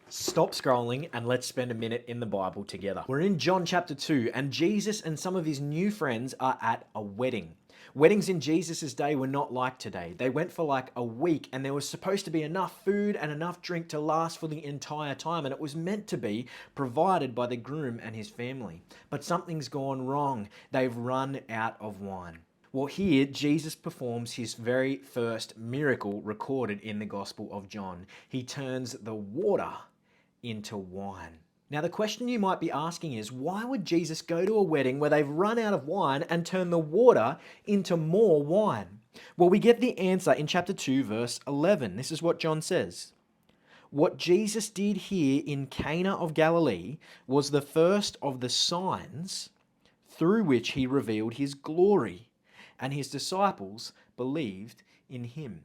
Stop scrolling and let's spend a minute in the Bible together. We're in John chapter 2, and Jesus and some of his new friends are at a wedding. Weddings in Jesus' day were not like today. They went for like a week, and there was supposed to be enough food and enough drink to last for the entire time, and it was meant to be provided by the groom and his family. But something's gone wrong. They've run out of wine. Well, here Jesus performs his very first miracle recorded in the Gospel of John. He turns the water into wine. Now, the question you might be asking is, why would Jesus go to a wedding where they've run out of wine and turn the water into more wine? Well, we get the answer in chapter 2, verse 11. This is what John says. What Jesus did here in Cana of Galilee was the first of the signs through which he revealed his glory, and his disciples believed in him.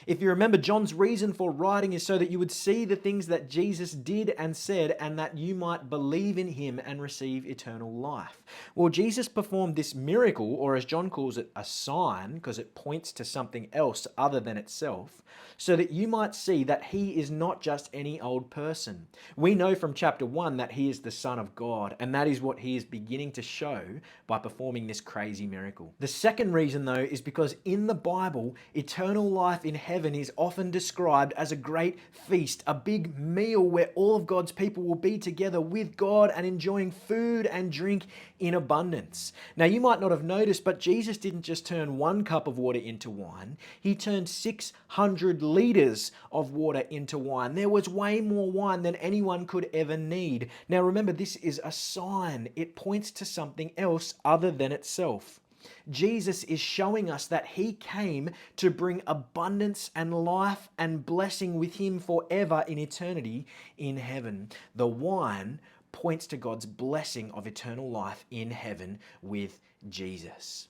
If you remember, John's reason for writing is so that you would see the things that Jesus did and said, and that you might believe in him and receive eternal life. Well, Jesus performed this miracle, or as John calls it, a sign, because it points to something else other than itself, so that you might see that he is not just any old person. We know from chapter 1 that he is the Son of God, and that is what he is beginning to show by performing this crazy miracle. The second reason, though, is because in the Bible, eternal life in heaven is often described as a great feast, a big meal where all of God's people will be together with God and enjoying food and drink in abundance. Now, you might not have noticed, but Jesus didn't just turn one cup of water into wine. He turned 600 liters of water into wine. There was way more wine than anyone could ever need. Now, remember, this is a sign. It points to something else other than itself. Jesus is showing us that he came to bring abundance and life and blessing with him forever in eternity in heaven. The wine points to God's blessing of eternal life in heaven with Jesus.